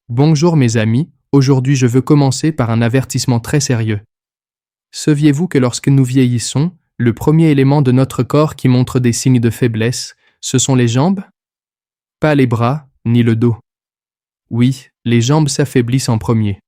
Bonjour mes amis, aujourd'hui je veux commencer par un avertissement très sérieux. Saviez-vous que lorsque nous vieillissons, le premier élément de notre corps qui montre des signes de faiblesse, ce sont les jambes? Pas les bras, ni le dos. Oui, les jambes s'affaiblissent en premier.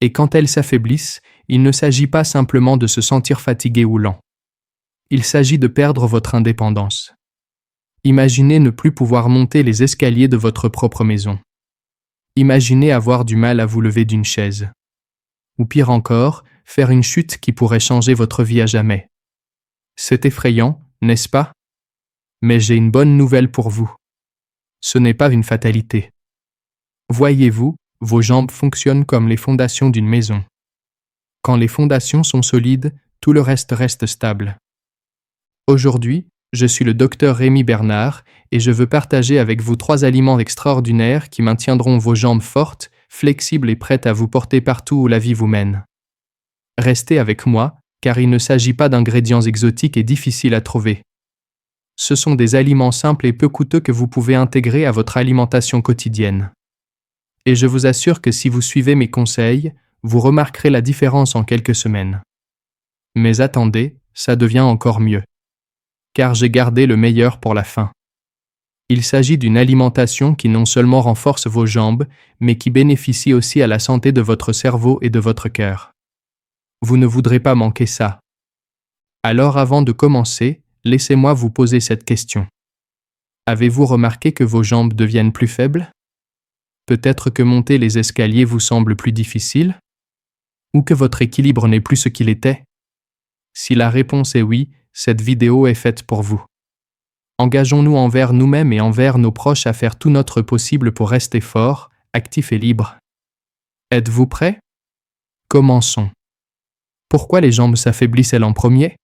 Et quand elles s'affaiblissent, il ne s'agit pas simplement de se sentir fatigué ou lent. Il s'agit de perdre votre indépendance. Imaginez ne plus pouvoir monter les escaliers de votre propre maison. Imaginez avoir du mal à vous lever d'une chaise. Ou pire encore, faire une chute qui pourrait changer votre vie à jamais. C'est effrayant, n'est-ce pas? Mais j'ai une bonne nouvelle pour vous. Ce n'est pas une fatalité. Voyez-vous, vos jambes fonctionnent comme les fondations d'une maison. Quand les fondations sont solides, tout le reste reste stable. Aujourd'hui, je suis le docteur Rémi Bernard et je veux partager avec vous 3 aliments extraordinaires qui maintiendront vos jambes fortes, flexibles et prêtes à vous porter partout où la vie vous mène. Restez avec moi, car il ne s'agit pas d'ingrédients exotiques et difficiles à trouver. Ce sont des aliments simples et peu coûteux que vous pouvez intégrer à votre alimentation quotidienne. Et je vous assure que si vous suivez mes conseils, vous remarquerez la différence en quelques semaines. Mais attendez, ça devient encore mieux. Car j'ai gardé le meilleur pour la fin. Il s'agit d'une alimentation qui non seulement renforce vos jambes, mais qui bénéficie aussi à la santé de votre cerveau et de votre cœur. Vous ne voudrez pas manquer ça. Alors avant de commencer, laissez-moi vous poser cette question. Avez-vous remarqué que vos jambes deviennent plus faibles? Peut-être que monter les escaliers vous semble plus difficile? Ou que votre équilibre n'est plus ce qu'il était? Si la réponse est oui, cette vidéo est faite pour vous. Engageons-nous envers nous-mêmes et envers nos proches à faire tout notre possible pour rester forts, actifs et libres. Êtes-vous prêts? Commençons. Pourquoi les jambes s'affaiblissent-elles en premier?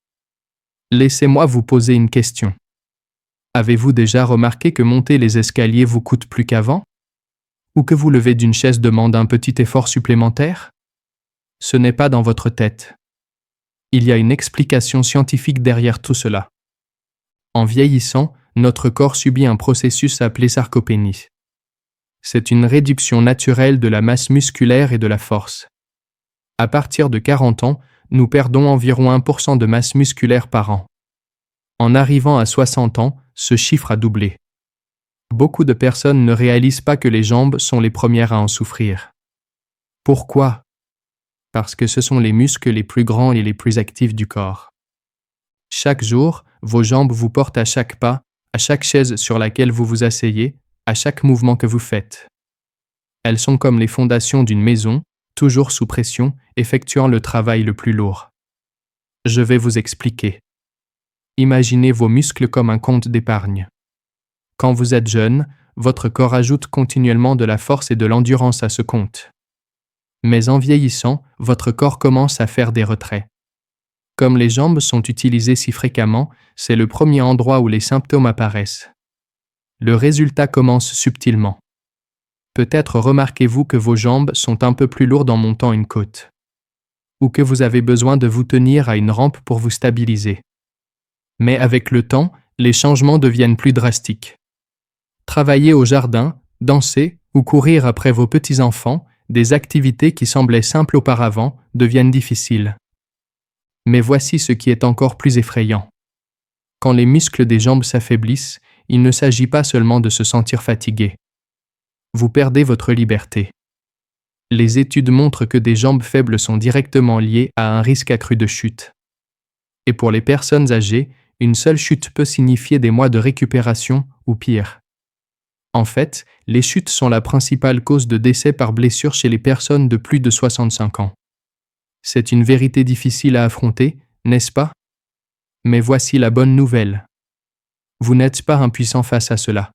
Laissez-moi vous poser une question. Avez-vous déjà remarqué que monter les escaliers vous coûte plus qu'avant? Ou que vous lever d'une chaise demande un petit effort supplémentaire? Ce n'est pas dans votre tête. Il y a une explication scientifique derrière tout cela. En vieillissant, notre corps subit un processus appelé sarcopénie. C'est une réduction naturelle de la masse musculaire et de la force. À partir de 40 ans, nous perdons environ 1% de masse musculaire par an. En arrivant à 60 ans, ce chiffre a doublé. Beaucoup de personnes ne réalisent pas que les jambes sont les premières à en souffrir. Pourquoi? Parce que ce sont les muscles les plus grands et les plus actifs du corps. Chaque jour, vos jambes vous portent à chaque pas, à chaque chaise sur laquelle vous vous asseyez, à chaque mouvement que vous faites. Elles sont comme les fondations d'une maison, toujours sous pression, effectuant le travail le plus lourd. Je vais vous expliquer. Imaginez vos muscles comme un compte d'épargne. Quand vous êtes jeune, votre corps ajoute continuellement de la force et de l'endurance à ce compte. Mais en vieillissant, votre corps commence à faire des retraits. Comme les jambes sont utilisées si fréquemment, c'est le premier endroit où les symptômes apparaissent. Le résultat commence subtilement. Peut-être remarquez-vous que vos jambes sont un peu plus lourdes en montant une côte. Ou que vous avez besoin de vous tenir à une rampe pour vous stabiliser. Mais avec le temps, les changements deviennent plus drastiques. Travailler au jardin, danser ou courir après vos petits-enfants, des activités qui semblaient simples auparavant deviennent difficiles. Mais voici ce qui est encore plus effrayant. Quand les muscles des jambes s'affaiblissent, il ne s'agit pas seulement de se sentir fatigué. Vous perdez votre liberté. Les études montrent que des jambes faibles sont directement liées à un risque accru de chute. Et pour les personnes âgées, une seule chute peut signifier des mois de récupération ou pire. En fait, les chutes sont la principale cause de décès par blessure chez les personnes de plus de 65 ans. C'est une vérité difficile à affronter, n'est-ce pas? Mais voici la bonne nouvelle. Vous n'êtes pas impuissant face à cela.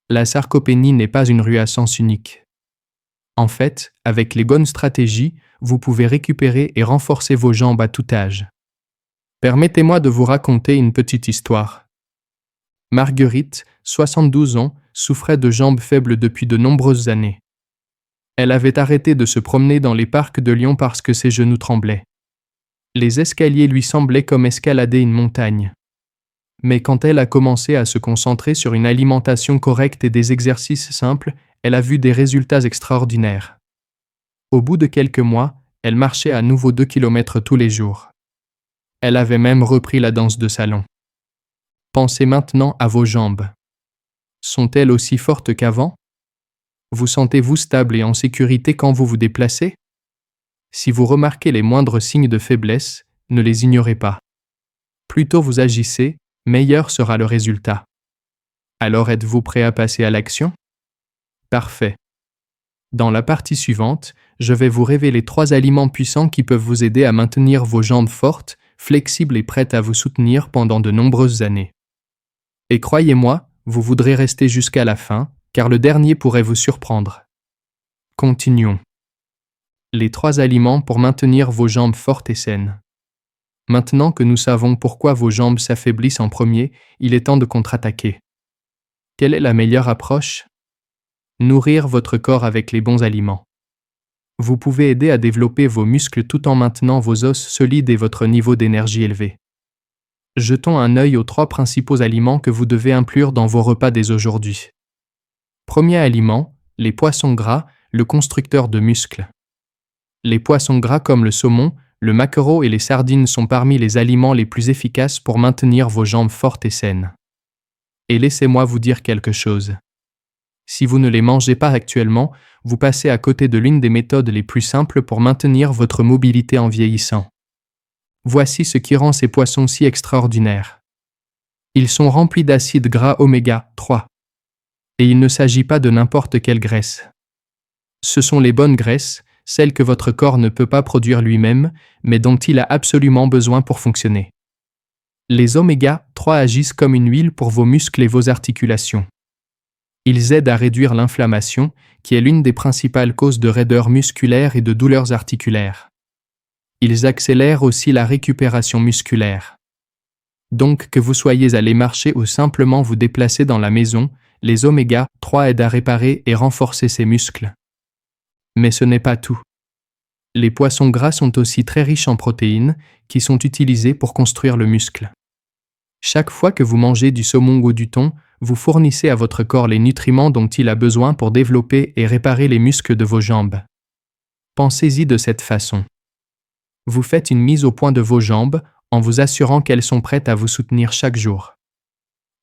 La sarcopénie n'est pas une rue à sens unique. En fait, avec les bonnes stratégies, vous pouvez récupérer et renforcer vos jambes à tout âge. Permettez-moi de vous raconter une petite histoire. Marguerite, 72 ans, souffrait de jambes faibles depuis de nombreuses années. Elle avait arrêté de se promener dans les parcs de Lyon parce que ses genoux tremblaient. Les escaliers lui semblaient comme escalader une montagne. Mais quand elle a commencé à se concentrer sur une alimentation correcte et des exercices simples, elle a vu des résultats extraordinaires. Au bout de quelques mois, elle marchait à nouveau 2 kilomètres tous les jours. Elle avait même repris la danse de salon. Pensez maintenant à vos jambes. Sont-elles aussi fortes qu'avant? Vous sentez-vous stable et en sécurité quand vous vous déplacez? Si vous remarquez les moindres signes de faiblesse, ne les ignorez pas. Plus tôt vous agissez, meilleur sera le résultat. Alors êtes-vous prêt à passer à l'action? Parfait. Dans la partie suivante, je vais vous révéler 3 aliments puissants qui peuvent vous aider à maintenir vos jambes fortes, flexibles et prêtes à vous soutenir pendant de nombreuses années. Et croyez-moi, vous voudrez rester jusqu'à la fin, car le dernier pourrait vous surprendre. Continuons. Les 3 aliments pour maintenir vos jambes fortes et saines. Maintenant que nous savons pourquoi vos jambes s'affaiblissent en premier, il est temps de contre-attaquer. Quelle est la meilleure approche? Nourrir votre corps avec les bons aliments. Vous pouvez aider à développer vos muscles tout en maintenant vos os solides et votre niveau d'énergie élevé. Jetons un œil aux 3 principaux aliments que vous devez inclure dans vos repas dès aujourd'hui. Premier aliment, les poissons gras, le constructeur de muscles. Les poissons gras comme le saumon, le maquereau et les sardines sont parmi les aliments les plus efficaces pour maintenir vos jambes fortes et saines. Et laissez-moi vous dire quelque chose. Si vous ne les mangez pas actuellement, vous passez à côté de l'une des méthodes les plus simples pour maintenir votre mobilité en vieillissant. Voici ce qui rend ces poissons si extraordinaires. Ils sont remplis d'acides gras oméga 3. Et il ne s'agit pas de n'importe quelle graisse. Ce sont les bonnes graisses, celles que votre corps ne peut pas produire lui-même, mais dont il a absolument besoin pour fonctionner. Les oméga 3 agissent comme une huile pour vos muscles et vos articulations. Ils aident à réduire l'inflammation, qui est l'une des principales causes de raideur musculaire et de douleurs articulaires. Ils accélèrent aussi la récupération musculaire. Donc que vous soyez allé marcher ou simplement vous déplacer dans la maison, les oméga 3 aident à réparer et renforcer ces muscles. Mais ce n'est pas tout. Les poissons gras sont aussi très riches en protéines, qui sont utilisées pour construire le muscle. Chaque fois que vous mangez du saumon ou du thon, vous fournissez à votre corps les nutriments dont il a besoin pour développer et réparer les muscles de vos jambes. Pensez-y de cette façon. Vous faites une mise au point de vos jambes en vous assurant qu'elles sont prêtes à vous soutenir chaque jour.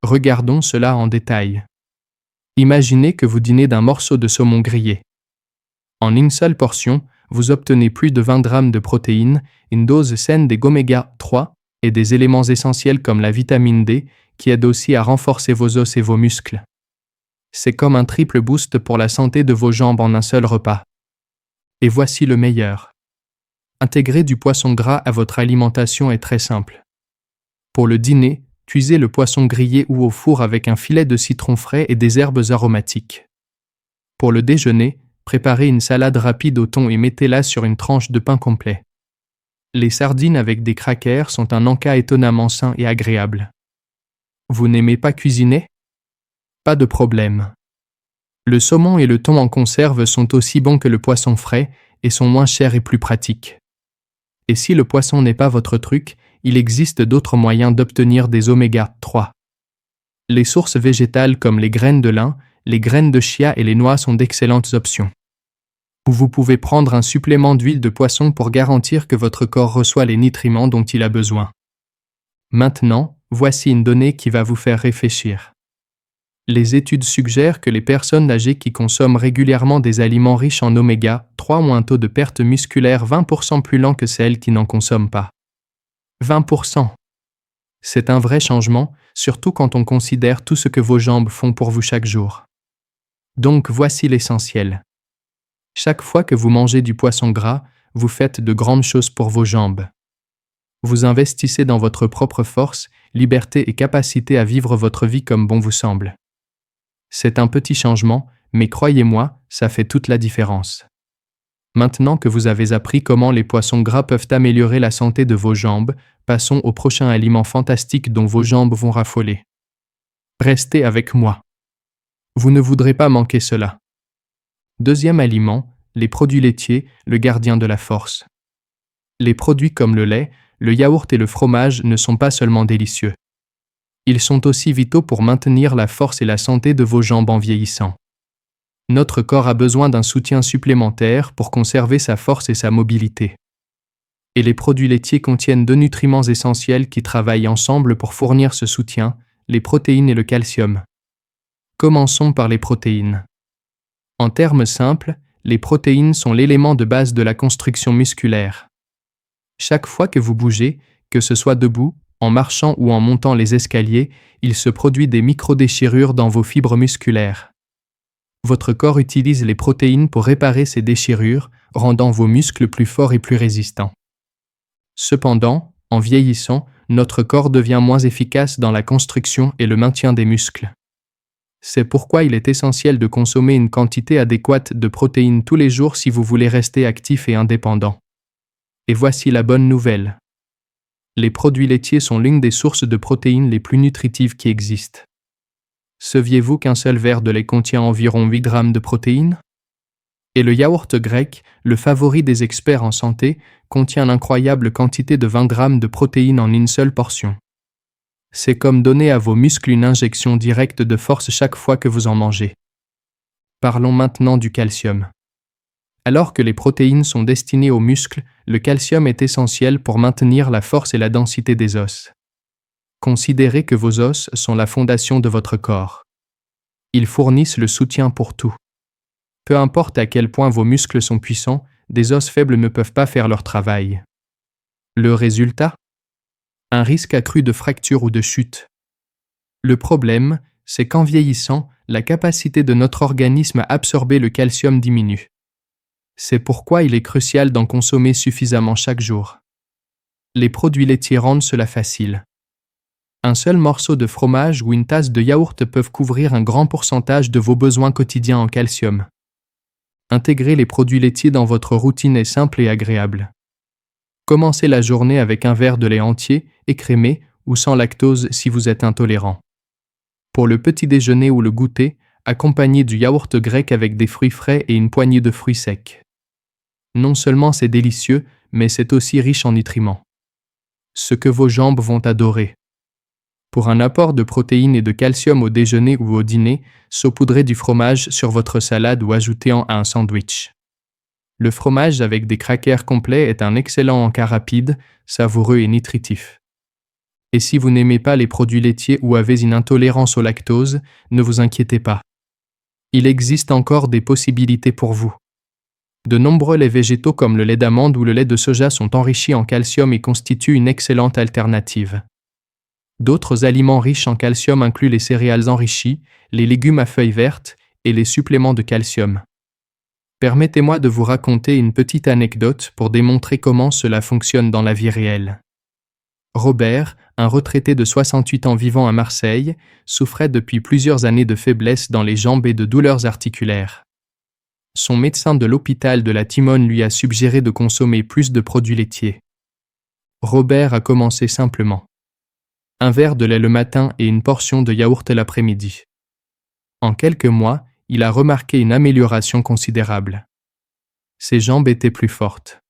Regardons cela en détail. Imaginez que vous dînez d'un morceau de saumon grillé. En une seule portion, vous obtenez plus de 20 grammes de protéines, une dose saine des oméga 3 et des éléments essentiels comme la vitamine D, qui aident aussi à renforcer vos os et vos muscles. C'est comme un triple boost pour la santé de vos jambes en un seul repas. Et voici le meilleur. Intégrer du poisson gras à votre alimentation est très simple. Pour le dîner, cuisez le poisson grillé ou au four avec un filet de citron frais et des herbes aromatiques. Pour le déjeuner, préparez une salade rapide au thon et mettez-la sur une tranche de pain complet. Les sardines avec des crackers sont un encas étonnamment sain et agréable. Vous n'aimez pas cuisiner? Pas de problème. Le saumon et le thon en conserve sont aussi bons que le poisson frais et sont moins chers et plus pratiques. Et si le poisson n'est pas votre truc, il existe d'autres moyens d'obtenir des oméga 3. Les sources végétales comme les graines de lin, les graines de chia et les noix sont d'excellentes options. Ou vous pouvez prendre un supplément d'huile de poisson pour garantir que votre corps reçoit les nutriments dont il a besoin. Maintenant, voici une donnée qui va vous faire réfléchir. Les études suggèrent que les personnes âgées qui consomment régulièrement des aliments riches en oméga 3 ont un taux de perte musculaire 20% plus lent que celles qui n'en consomment pas. 20%. C'est un vrai changement, surtout quand on considère tout ce que vos jambes font pour vous chaque jour. Donc voici l'essentiel. Chaque fois que vous mangez du poisson gras, vous faites de grandes choses pour vos jambes. Vous investissez dans votre propre force, liberté et capacité à vivre votre vie comme bon vous semble. C'est un petit changement, mais croyez-moi, ça fait toute la différence. Maintenant que vous avez appris comment les poissons gras peuvent améliorer la santé de vos jambes, passons au prochain aliment fantastique dont vos jambes vont raffoler. Restez avec moi. Vous ne voudrez pas manquer cela. Deuxième aliment, les produits laitiers, le gardien de la force. Les produits comme le lait, le yaourt et le fromage ne sont pas seulement délicieux. Ils sont aussi vitaux pour maintenir la force et la santé de vos jambes en vieillissant. Notre corps a besoin d'un soutien supplémentaire pour conserver sa force et sa mobilité. Et les produits laitiers contiennent deux nutriments essentiels qui travaillent ensemble pour fournir ce soutien, les protéines et le calcium. Commençons par les protéines. En termes simples, les protéines sont l'élément de base de la construction musculaire. Chaque fois que vous bougez, que ce soit debout, en marchant ou en montant les escaliers, il se produit des microdéchirures dans vos fibres musculaires. Votre corps utilise les protéines pour réparer ces déchirures, rendant vos muscles plus forts et plus résistants. Cependant, en vieillissant, notre corps devient moins efficace dans la construction et le maintien des muscles. C'est pourquoi il est essentiel de consommer une quantité adéquate de protéines tous les jours si vous voulez rester actif et indépendant. Et voici la bonne nouvelle. Les produits laitiers sont l'une des sources de protéines les plus nutritives qui existent. Saviez-vous qu'un seul verre de lait contient environ 8 grammes de protéines ? Et le yaourt grec, le favori des experts en santé, contient l'incroyable quantité de 20 grammes de protéines en une seule portion. C'est comme donner à vos muscles une injection directe de force chaque fois que vous en mangez. Parlons maintenant du calcium. Alors que les protéines sont destinées aux muscles, le calcium est essentiel pour maintenir la force et la densité des os. Considérez que vos os sont la fondation de votre corps. Ils fournissent le soutien pour tout. Peu importe à quel point vos muscles sont puissants, des os faibles ne peuvent pas faire leur travail. Le résultat ? Un risque accru de fracture ou de chute. Le problème, c'est qu'en vieillissant, la capacité de notre organisme à absorber le calcium diminue. C'est pourquoi il est crucial d'en consommer suffisamment chaque jour. Les produits laitiers rendent cela facile. Un seul morceau de fromage ou une tasse de yaourt peuvent couvrir un grand pourcentage de vos besoins quotidiens en calcium. Intégrer les produits laitiers dans votre routine est simple et agréable. Commencez la journée avec un verre de lait entier, écrémé ou sans lactose si vous êtes intolérant. Pour le petit déjeuner ou le goûter, accompagnez du yaourt grec avec des fruits frais et une poignée de fruits secs. Non seulement c'est délicieux, mais c'est aussi riche en nutriments. Ce que vos jambes vont adorer. Pour un apport de protéines et de calcium au déjeuner ou au dîner, saupoudrez du fromage sur votre salade ou ajoutez-en à un sandwich. Le fromage avec des crackers complets est un excellent encas rapide, savoureux et nutritif. Et si vous n'aimez pas les produits laitiers ou avez une intolérance au lactose, ne vous inquiétez pas. Il existe encore des possibilités pour vous. De nombreux laits végétaux comme le lait d'amande ou le lait de soja sont enrichis en calcium et constituent une excellente alternative. D'autres aliments riches en calcium incluent les céréales enrichies, les légumes à feuilles vertes et les suppléments de calcium. Permettez-moi de vous raconter une petite anecdote pour démontrer comment cela fonctionne dans la vie réelle. Robert, un retraité de 68 ans vivant à Marseille, souffrait depuis plusieurs années de faiblesse dans les jambes et de douleurs articulaires. Son médecin de l'hôpital de la Timone lui a suggéré de consommer plus de produits laitiers. Robert a commencé simplement. Un verre de lait le matin et une portion de yaourt l'après-midi. En quelques mois, il a remarqué une amélioration considérable. Ses jambes étaient plus fortes.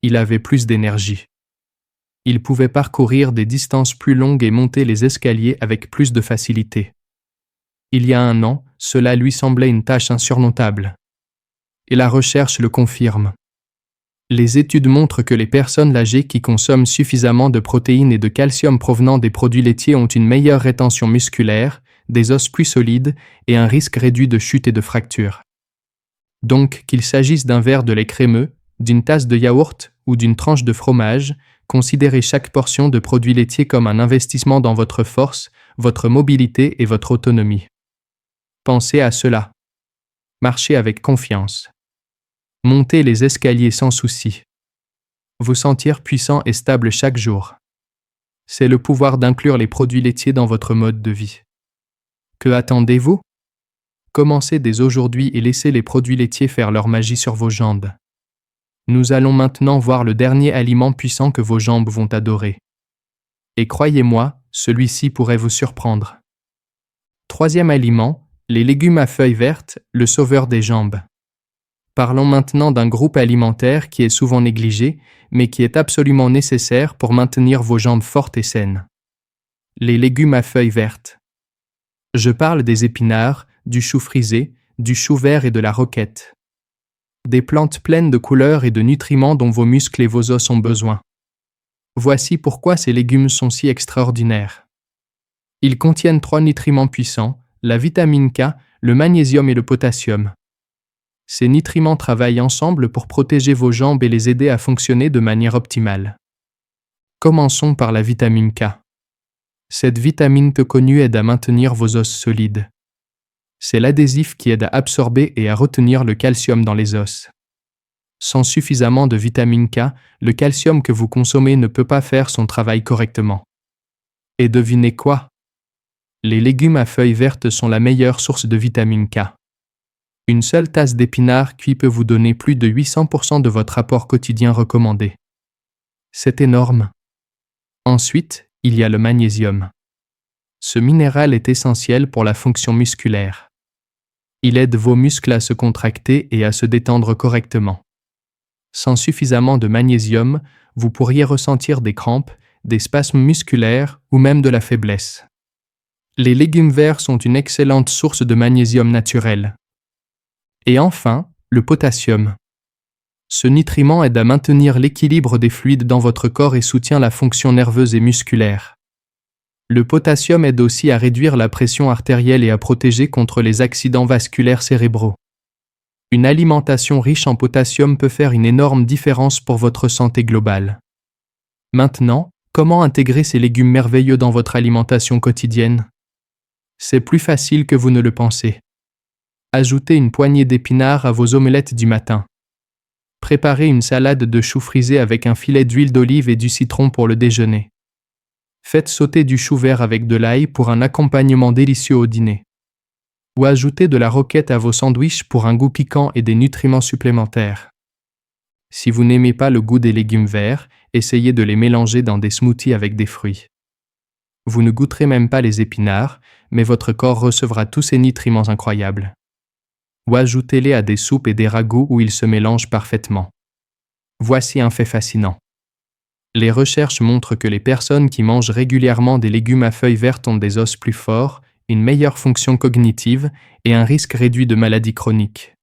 Il avait plus d'énergie. Il pouvait parcourir des distances plus longues et monter les escaliers avec plus de facilité. Il y a un an, cela lui semblait une tâche insurmontable. Et la recherche le confirme. Les études montrent que les personnes âgées qui consomment suffisamment de protéines et de calcium provenant des produits laitiers ont une meilleure rétention musculaire, des os plus solides et un risque réduit de chute et de fracture. Donc, qu'il s'agisse d'un verre de lait crémeux, d'une tasse de yaourt ou d'une tranche de fromage, considérez chaque portion de produits laitiers comme un investissement dans votre force, votre mobilité et votre autonomie. Pensez à cela. Marchez avec confiance. Montez les escaliers sans souci. Vous sentir puissant et stable chaque jour. C'est le pouvoir d'inclure les produits laitiers dans votre mode de vie. Que attendez-vous ? Commencez dès aujourd'hui et laissez les produits laitiers faire leur magie sur vos jambes. Nous allons maintenant voir le dernier aliment puissant que vos jambes vont adorer. Et croyez-moi, celui-ci pourrait vous surprendre. Troisième aliment, les légumes à feuilles vertes, le sauveur des jambes. Parlons maintenant d'un groupe alimentaire qui est souvent négligé, mais qui est absolument nécessaire pour maintenir vos jambes fortes et saines. Les légumes à feuilles vertes. Je parle des épinards, du chou frisé, du chou vert et de la roquette. Des plantes pleines de couleurs et de nutriments dont vos muscles et vos os ont besoin. Voici pourquoi ces légumes sont si extraordinaires. Ils contiennent 3 nutriments puissants, la vitamine K, le magnésium et le potassium. Ces nutriments travaillent ensemble pour protéger vos jambes et les aider à fonctionner de manière optimale. Commençons par la vitamine K. Cette vitamine peu connue aide à maintenir vos os solides. C'est l'adhésif qui aide à absorber et à retenir le calcium dans les os. Sans suffisamment de vitamine K, le calcium que vous consommez ne peut pas faire son travail correctement. Et devinez quoi? Les légumes à feuilles vertes sont la meilleure source de vitamine K. Une seule tasse d'épinards cuits peut vous donner plus de 800% de votre apport quotidien recommandé. C'est énorme. Ensuite, il y a le magnésium. Ce minéral est essentiel pour la fonction musculaire. Il aide vos muscles à se contracter et à se détendre correctement. Sans suffisamment de magnésium, vous pourriez ressentir des crampes, des spasmes musculaires ou même de la faiblesse. Les légumes verts sont une excellente source de magnésium naturel. Et enfin, le potassium. Ce nutriment aide à maintenir l'équilibre des fluides dans votre corps et soutient la fonction nerveuse et musculaire. Le potassium aide aussi à réduire la pression artérielle et à protéger contre les accidents vasculaires cérébraux. Une alimentation riche en potassium peut faire une énorme différence pour votre santé globale. Maintenant, comment intégrer ces légumes merveilleux dans votre alimentation quotidienne? C'est plus facile que vous ne le pensez. Ajoutez une poignée d'épinards à vos omelettes du matin. Préparez une salade de choux frisés avec un filet d'huile d'olive et du citron pour le déjeuner. Faites sauter du chou vert avec de l'ail pour un accompagnement délicieux au dîner. Ou ajoutez de la roquette à vos sandwichs pour un goût piquant et des nutriments supplémentaires. Si vous n'aimez pas le goût des légumes verts, essayez de les mélanger dans des smoothies avec des fruits. Vous ne goûterez même pas les épinards, mais votre corps recevra tous ces nutriments incroyables. Ou ajoutez-les à des soupes et des ragoûts où ils se mélangent parfaitement. Voici un fait fascinant. Les recherches montrent que les personnes qui mangent régulièrement des légumes à feuilles vertes ont des os plus forts, une meilleure fonction cognitive et un risque réduit de maladies chroniques.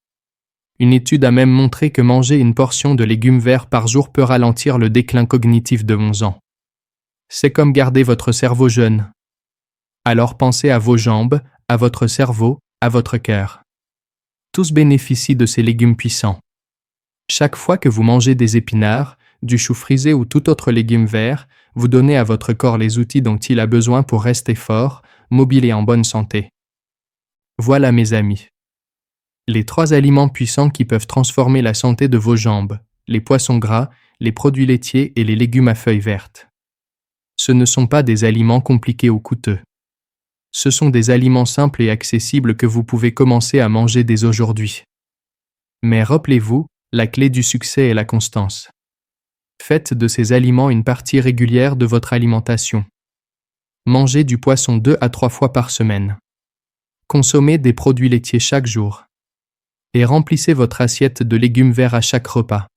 Une étude a même montré que manger une portion de légumes verts par jour peut ralentir le déclin cognitif de 11 ans. C'est comme garder votre cerveau jeune. Alors pensez à vos jambes, à votre cerveau, à votre cœur. Tous bénéficient de ces légumes puissants. Chaque fois que vous mangez des épinards, du chou frisé ou tout autre légume vert, vous donnez à votre corps les outils dont il a besoin pour rester fort, mobile et en bonne santé. Voilà mes amis. Les 3 aliments puissants qui peuvent transformer la santé de vos jambes, les poissons gras, les produits laitiers et les légumes à feuilles vertes. Ce ne sont pas des aliments compliqués ou coûteux. Ce sont des aliments simples et accessibles que vous pouvez commencer à manger dès aujourd'hui. Mais rappelez-vous, la clé du succès est la constance. Faites de ces aliments une partie régulière de votre alimentation. Mangez du poisson 2 à 3 fois par semaine. Consommez des produits laitiers chaque jour. Et remplissez votre assiette de légumes verts à chaque repas.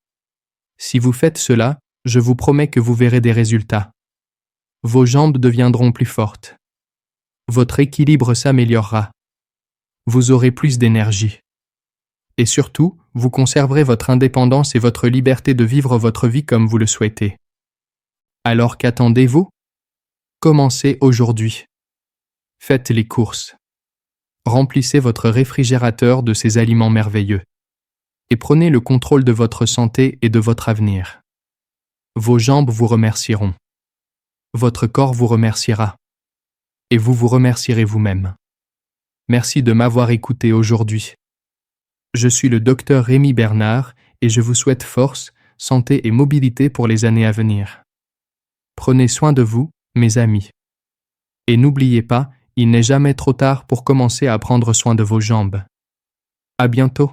Si vous faites cela, je vous promets que vous verrez des résultats. Vos jambes deviendront plus fortes. Votre équilibre s'améliorera. Vous aurez plus d'énergie. Et surtout, vous conserverez votre indépendance et votre liberté de vivre votre vie comme vous le souhaitez. Alors qu'attendez-vous? Commencez aujourd'hui. Faites les courses. Remplissez votre réfrigérateur de ces aliments merveilleux. Et prenez le contrôle de votre santé et de votre avenir. Vos jambes vous remercieront. Votre corps vous remerciera. Et vous vous remercierez vous-même. Merci de m'avoir écouté aujourd'hui. Je suis le docteur Rémi Bernard et je vous souhaite force, santé et mobilité pour les années à venir. Prenez soin de vous, mes amis. Et n'oubliez pas, il n'est jamais trop tard pour commencer à prendre soin de vos jambes. À bientôt.